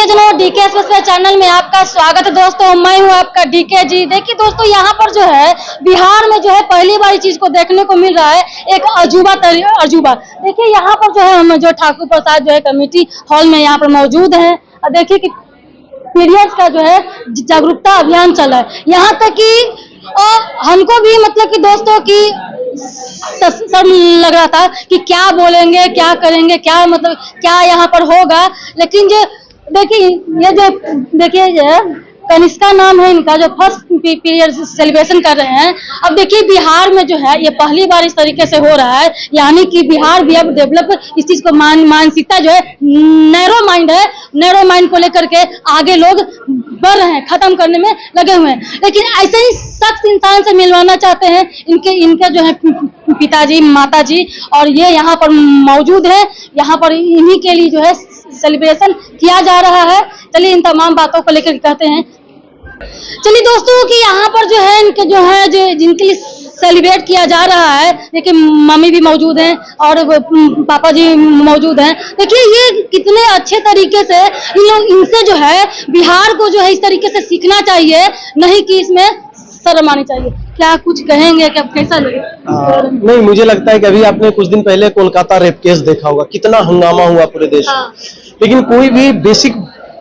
प्रियजनों, DK express channel में आपका स्वागत है दोस्तों। मैं हूं आपका डीके जी। देखिए दोस्तों, यहाँ पर जो है बिहार में जो है पहली बार चीज को देखने को मिल रहा है, एक अजूबा। देखिए यहाँ पर जो है हम जो ठाकुर प्रसाद जो है कमेटी हॉल में यहाँ पर मौजूद हैं। और देखिए कि पीरियड्स का जो है जागरूकता अभियान चल रहा है। यहाँ तक कि हमको भी मतलब कि दोस्तों की सब लग रहा था कि क्या बोलेंगे, क्या करेंगे, क्या मतलब क्या यहाँ पर होगा। लेकिन जो देखिए ये कनिष्का नाम है इनका, जो फर्स्ट पीरियड सेलिब्रेशन कर रहे हैं। अब देखिए बिहार में जो है ये पहली बार इस तरीके से हो रहा है, यानी कि बिहार भी अब डेवलप इस चीज को मानसिकता जो है नैरो माइंड है, नैरो माइंड को लेकर के आगे लोग बढ़ रहे हैं, खत्म करने में लगे हुए हैं। लेकिन ऐसे ही सख्त इंसान से मिलवाना चाहते हैं इनके जो है पिताजी माताजी, और ये यहाँ पर मौजूद है। यहाँ पर इन्हीं के लिए जो है सेलिब्रेशन किया जा रहा है। चलिए इन तमाम बातों को लेकर कहते हैं। चलिए दोस्तों कि यहाँ पर जो है इनके जो है जिनके लिए सेलिब्रेट किया जा रहा है, देखिए मम्मी भी मौजूद हैं और पापा जी मौजूद हैं। देखिए ये कितने अच्छे तरीके से इन लोग, इनसे जो है बिहार को जो है इस तरीके से सीखना चाहिए, नहीं कि इसमें शर्म आनी चाहिए। क्या कुछ कहेंगे, क्या कैसा लगे? नहीं, मुझे लगता है कि अभी आपने कुछ दिन पहले कोलकाता रेप केस देखा होगा, कितना हंगामा हुआ पूरे देश में। लेकिन कोई भी बेसिक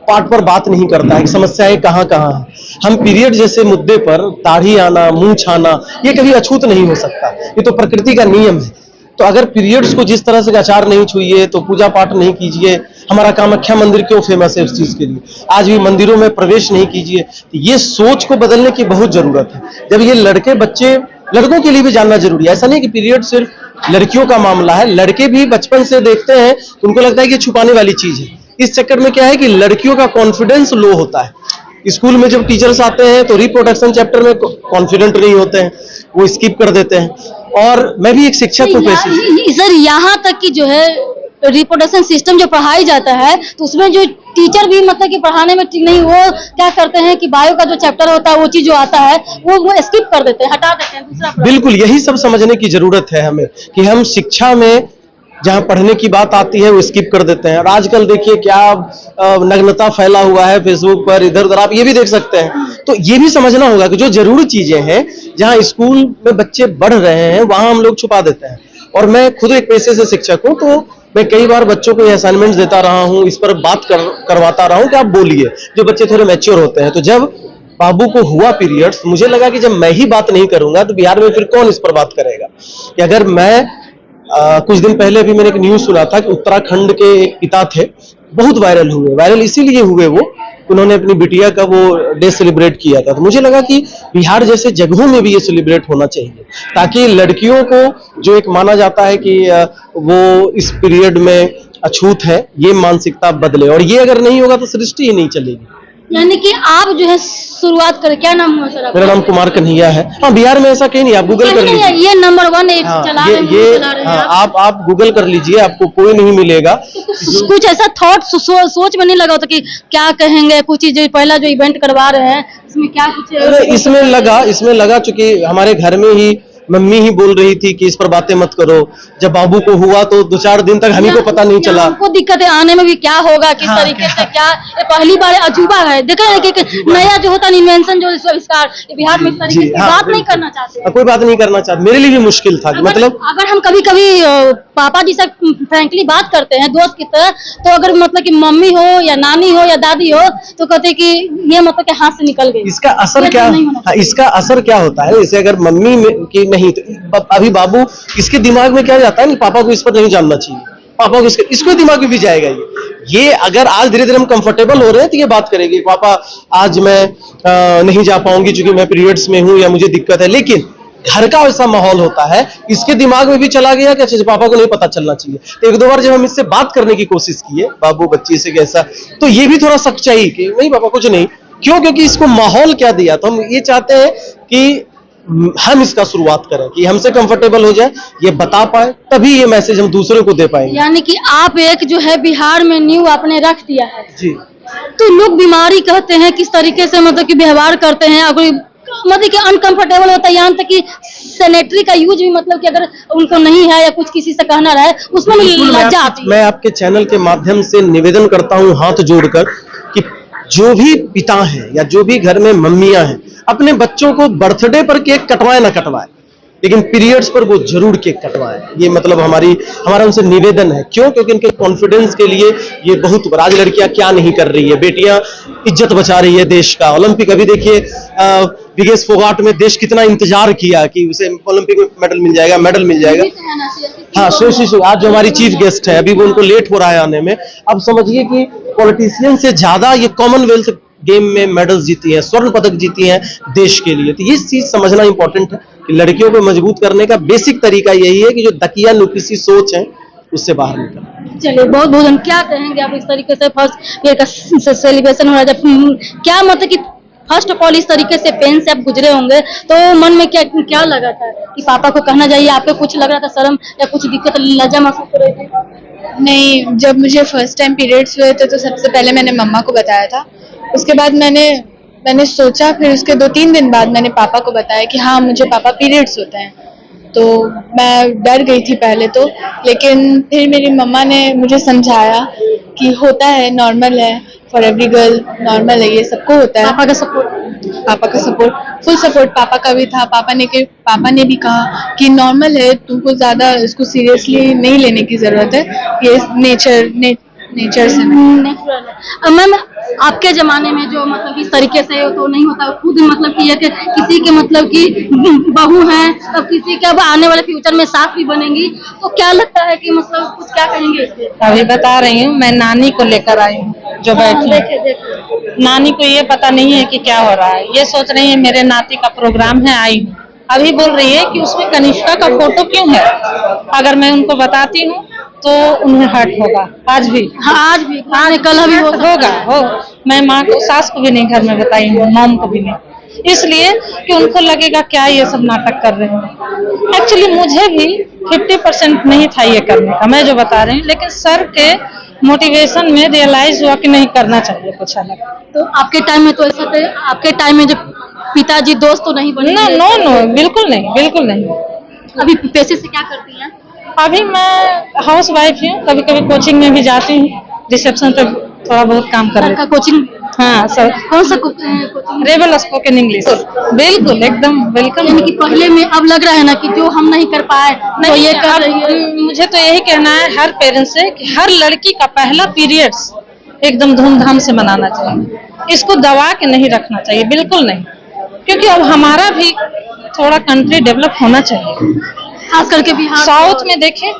पार्ट पर बात नहीं करता है, समस्याएं कहाँ कहाँ है। हम पीरियड जैसे मुद्दे पर दाढ़ी आना, मुंह छाना, ये कभी अछूत नहीं हो सकता। ये तो प्रकृति का नियम है। तो अगर पीरियड्स को जिस तरह से अचार नहीं छुइए, तो पूजा पाठ नहीं कीजिए। हमारा कामाख्या मंदिर क्यों फेमस है उस चीज के लिए, आज भी मंदिरों में प्रवेश नहीं कीजिए। ये सोच को बदलने की बहुत जरूरत है। जब ये लड़के बच्चे, लड़कों के लिए भी जानना जरूरी है। ऐसा नहीं कि पीरियड सिर्फ लड़कियों का मामला है, लड़के भी बचपन से देखते हैं, उनको लगता है कि छुपाने वाली चीज है। इस चक्कर में क्या है कि लड़कियों का कॉन्फिडेंस लो होता है। स्कूल में जब टीचर्स आते हैं तो रिप्रोडक्शन चैप्टर में कॉन्फिडेंट नहीं होते हैं, वो स्किप कर देते हैं। और मैं भी एक शिक्षक हूँ पेशे। सर यहाँ तक कि जो है रिप्रोडक्शन सिस्टम जो पढ़ाई जाता है, तो उसमें जो टीचर भी मतलब कि पढ़ाने में ठीक नहीं, वो क्या करते हैं कि बायो का जो चैप्टर होता है, वो चीज जो आता है वो स्किप कर देते हैं, हटा देते हैं दूसरा। बिल्कुल, यही सब समझने की जरूरत है हमें, कि हम शिक्षा में जहां पढ़ने की बात आती है वो स्किप कर देते हैं। और आजकल देखिए क्या नग्नता फैला हुआ है फेसबुक पर, इधर उधर आप ये भी देख सकते हैं। तो ये भी समझना होगा कि जो जरूरी चीजें हैं, जहां स्कूल में बच्चे बढ़ रहे हैं, वहां हम लोग छुपा देते हैं। और मैं खुद एक पेशे से शिक्षक हूँ, तो मैं कई बार बच्चों को ये असाइनमेंट देता रहा हूँ, इस पर बात करवाता रहा हूँ कि आप बोलिए। जो बच्चे थोड़े मैच्योर होते हैं, तो जब बाबू को हुआ पीरियड्स, मुझे लगा कि जब मैं ही बात नहीं करूंगा तो बिहार में फिर कौन इस पर बात करेगा। कि अगर मैं कुछ दिन पहले भी मैंने एक न्यूज सुना था कि उत्तराखंड के एक पिता थे, बहुत वायरल हुए। वायरल इसीलिए हुए वो, उन्होंने अपनी बिटिया का वो डे सेलिब्रेट किया था। तो मुझे लगा कि बिहार जैसे जगहों में भी ये सेलिब्रेट होना चाहिए, ताकि लड़कियों को जो एक माना जाता है कि वो इस पीरियड में अछूत है, ये मानसिकता बदले। और ये अगर नहीं होगा तो सृष्टि ही नहीं चलेगी। यानी कि आप जो है शुरुआत करें। क्या नाम हुआ सर आपका? मेरा नाम कुमार कन्हैया है। हाँ, बिहार में ऐसा कहीं नहीं, आप गूगल कर लीजिए। ये नंबर 1 चला रहे हैं आप गूगल कर लीजिए, आपको कोई नहीं मिलेगा। कुछ ऐसा थॉट सोच में नहीं लगा होता कि क्या कहेंगे, कुछ चीज पहला जो इवेंट करवा रहे हैं इसमें क्या कुछ इसमें लगा चूंकि हमारे घर में ही मम्मी ही बोल रही थी कि इस पर बातें मत करो। जब बाबू को हुआ तो 2-4 दिन तक हमी को पता नहीं चला। हमको दिक्कत है आने में भी, क्या होगा, किस तरीके से, क्या ये पहली बार अजूबा है। देखा कि नया जो होता है इन्वेंशन, जो आविष्कार बिहार में इस तरीके की बात नहीं करना चाहते। कोई बात नहीं करना चाहते। मेरे लिए भी मुश्किल था। मतलब अगर हम कभी पापा जी से फ्रैंकली बात करते हैं दोस्त की तरह, तो अगर मतलब कि मम्मी हो या नानी हो या दादी हो, तो कहते कि ये मतलब कि हाथ से निकल गई। इसका असर क्या, इसका असर क्या होता है? जैसे अगर मम्मी की नहीं, तो अभी बाबू, इसके दिमाग में क्या जाता है कि पापा को इस पर नहीं जानना चाहिए, पापा को इसको दिमाग में भी जाएगा। ये अगर आज धीरे धीरे हम कंफर्टेबल हो रहे हैं तो ये बात करेगी, पापा आज मैं नहीं जा पाऊंगी क्योंकि मैं पीरियड्स में हूं या मुझे दिक्कत है। लेकिन घर का ऐसा माहौल होता है, इसके दिमाग में भी चला गया कि अच्छा पापा को नहीं पता चलना चाहिए। तो 1-2 बार जब हम इससे बात करने की कोशिश किए, बाबू बच्ची से कैसा, तो ये भी थोड़ा शक चाहिए कि नहीं पापा कुछ नहीं। क्यों? क्योंकि इसको माहौल क्या दिया। तो हम ये चाहते हैं कि हम इसका शुरुआत करें, कि हमसे कंफर्टेबल हो जाए, ये बता पाए, तभी ये मैसेज हम दूसरे को दे पाएंगे। यानी कि आप एक जो है बिहार में न्यू आपने रख दिया है जी। तो लोग बीमारी कहते हैं, किस तरीके से मतलब कि व्यवहार करते हैं, अगर मतलब कि अनकंफर्टेबल होता है। यहाँ तक कि सैनिटरी का यूज भी मतलब कि अगर उनको नहीं है या कुछ किसी से कहना रहे, उसमें लज्जा आती है। मैं आपके चैनल के माध्यम से निवेदन करता हूँ हाथ जोड़कर कि जो भी पिता हैं या जो भी घर में मम्मियां हैं, अपने बच्चों को बर्थडे पर केक कटवाए ना कटवाए, लेकिन पीरियड्स पर वो जरूर केक कटवाएं। ये मतलब हमारा उनसे निवेदन है। क्यों? क्योंकि उनके कॉन्फिडेंस के लिए ये बहुत बड़ा। आज लड़कियां क्या नहीं कर रही है, बेटियां इज्जत बचा रही है देश का। ओलंपिक अभी देखिए, विगेश फोगाट में देश कितना इंतजार किया कि उसे ओलंपिक में मेडल मिल जाएगा। हाँ, श्रेयसी सिंह आज जो हमारी चीफ गेस्ट है, अभी वो उनको लेट हो रहा है आने में। अब समझिए कि पॉलिटिशियन से ज्यादा ये कॉमनवेल्थ गेम में मेडल्स जीती हैं, स्वर्ण पदक जीती हैं देश के लिए। तो ये चीज समझना इंपॉर्टेंट है कि लड़कियों को मजबूत करने का बेसिक तरीका यही है कि जो दकिया नुकीसी सोच है उससे बाहर निकल। चलिए, बहुत बहुत क्या कहेंगे आप इस तरीके से फर्स्ट ईयर का सेलिब्रेशन हो रहा है, जब क्या मतलब कि फर्स्ट ऑफ ऑल इस तरीके से पेन से आप गुजरे होंगे, तो मन में क्या लगा था कि पापा को कहना चाहिए? आपको कुछ लग रहा था, शर्म या कुछ दिक्कत, लज्जा महसूस कर रही थी? नहीं, जब मुझे फर्स्ट टाइम पीरियड्स हुए थे तो सबसे पहले मैंने मम्मा को बताया था। उसके बाद मैंने सोचा, फिर उसके 2-3 दिन बाद मैंने पापा को बताया कि हाँ, मुझे पापा पीरियड्स होते हैं। तो मैं डर गई थी पहले तो, लेकिन फिर मेरी मम्मा ने मुझे समझाया कि होता है, नॉर्मल है, फॉर एवरी गर्ल नॉर्मल है, ये सबको होता है। पापा का सपोर्ट, फुल सपोर्ट पापा का भी था। पापा ने भी कहा कि नॉर्मल है, तुमको ज्यादा इसको सीरियसली नहीं लेने की जरूरत है, ये नेचर से। मैम, आपके जमाने में जो मतलब इस तरीके से तो नहीं होता, खुद मतलब कि किसी के मतलब कि बहू है, अब किसी के अब आने वाले फ्यूचर में साथ भी बनेंगी, तो क्या लगता है कि मतलब कुछ क्या कहेंगे इससे? अभी बता रही हूँ, मैं नानी को लेकर आई हूँ जो बैठी। देखे। नानी को ये पता नहीं है कि क्या हो रहा है, ये सोच रही है मेरे नाती का प्रोग्राम है, आई हूँ। अभी बोल रही है कि उसमें कनिष्का का फोटो क्यों है। अगर मैं उनको बताती हूँ तो उन्हें हर्ट होगा। आज भी कल भी होगा। मैं माँ को, सास को भी नहीं घर में बताई हूँ, मॉम को भी नहीं, इसलिए कि उनको लगेगा क्या ये सब नाटक कर रहे हैं। एक्चुअली मुझे भी 50% नहीं था ये करने का, मैं जो बता रही हूँ, लेकिन सर के मोटिवेशन में रियलाइज हुआ कि नहीं करना चाहिए कुछ अलग। तो आपके टाइम में तो ऐसा थे, आपके टाइम में जो पिताजी दोस्त तो नहीं बने? नो, बिल्कुल नहीं। अभी पैसे से क्या करती हैं? अभी मैं हाउस वाइफ हूँ, कभी कभी कोचिंग में भी जाती हूँ, रिसेप्शन पे थोड़ा बहुत काम कर रही हूँ। कोचिंग? हाँ सर। कौन सा कोचिंग? Rebel spoken English. बिल्कुल, एकदम वेलकम। यानी कि पहले में अब लग रहा है ना कि जो हम नहीं कर पाए तो ये कर रही है। मुझे तो यही कहना है हर पेरेंट्स से कि हर लड़की का पहला पीरियड्स एकदम धूमधाम से मनाना चाहिए, इसको दबा के नहीं रखना चाहिए, बिल्कुल नहीं, क्योंकि अब हमारा भी थोड़ा कंट्री डेवलप होना चाहिए। खास करके बिहार, साउथ में देखिए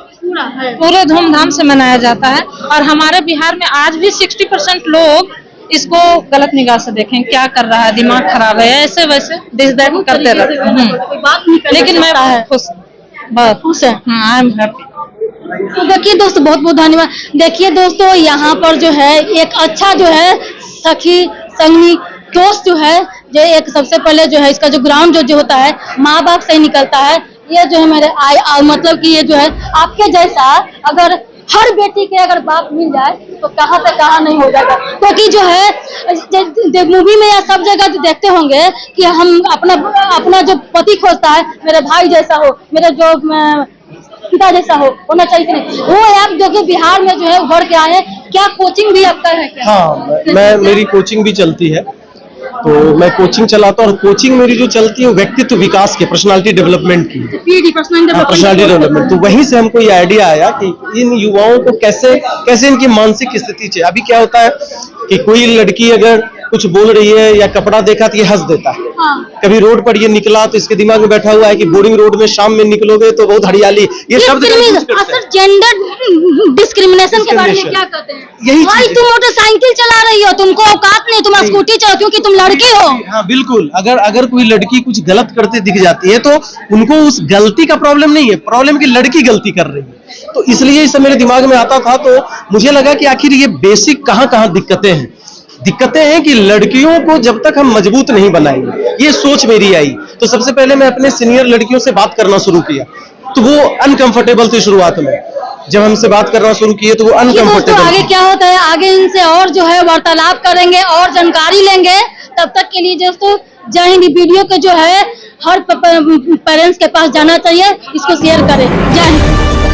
पूरे धूमधाम से मनाया जाता है, और हमारे बिहार में आज भी 60% लोग इसको गलत निगाह से देखें, क्या कर रहा है, दिमाग खराब है, ऐसे वैसे दिस दैट करते रहते हैं। लेकिन मैं बहुत खुश है, आई एम हैप्पी। तो देखिए दोस्तों, बहुत बहुत धन्यवाद। देखिए दोस्तों, यहाँ पर जो है एक अच्छा जो है सखी संगनी दोस्त जो है, जो एक सबसे पहले जो है इसका जो ग्राउंड जो होता है माँ बाप से ही निकलता है। ये जो है मेरे मतलब कि ये जो है आपके जैसा अगर हर बेटी के अगर बाप मिल जाए तो कहाँ से कहाँ नहीं हो जाएगा। क्योंकि जो है मूवी में या सब जगह देखते होंगे कि हम अपना जो पति खोजता है मेरे भाई जैसा हो, मेरे जो पिता जैसा होना चाहिए कि नहीं, वो आप जो कि बिहार में जो है उभर के आए। क्या कोचिंग भी आपका है क्या? हाँ, मेरी कोचिंग भी चलती है, तो मैं कोचिंग चलाता हूँ, और कोचिंग मेरी जो चलती है व्यक्तित्व विकास के, पर्सनालिटी डेवलपमेंट की, पर्सनालिटी डेवलपमेंट। तो वहीं से हमको ये आइडिया आया कि इन युवाओं को कैसे इनकी मानसिक स्थिति है। अभी क्या होता है कि कोई लड़की अगर कुछ बोल रही है या कपड़ा देखा तो ये हंस देता है। कभी रोड पर ये निकला तो इसके दिमाग में बैठा हुआ है कि बोरिंग रोड में शाम में निकलोगे तो बहुत हरियाली, ये शब्द जेंडर डिस्क्रिमिनेशन के बारे में क्या कहते हैं? यही भाई तुम मोटरसाइकिल चला रही हो, तुमको औकात नहीं, तुम स्कूटी चलाओ क्योंकि तुम लड़की हो। हाँ बिल्कुल, अगर कोई लड़की कुछ गलत करते दिख जाती है तो उनको उस गलती का प्रॉब्लम नहीं है, प्रॉब्लम की लड़की गलती कर रही है। तो इसलिए इस मेरे दिमाग में आता था, तो मुझे लगा कि आखिर ये बेसिक कहाँ दिक्कतें हैं। दिक्कतें हैं कि लड़कियों को जब तक हम मजबूत नहीं बनाएंगे, ये सोच मेरी आई। तो सबसे पहले मैं अपने सीनियर लड़कियों से बात करना शुरू किया, तो वो अनकंफर्टेबल थी शुरुआत में। जब हमसे बात करना शुरू किए तो वो अनकंफर्टेबल। आगे क्या होता है, आगे इनसे और जो है वार्तालाप करेंगे और जानकारी लेंगे। तब तक के लिए दोस्तों जय हिंद। वीडियो के जो है हर पेरेंट्स के पास जाना चाहिए, इसको शेयर करें। जय हिंद।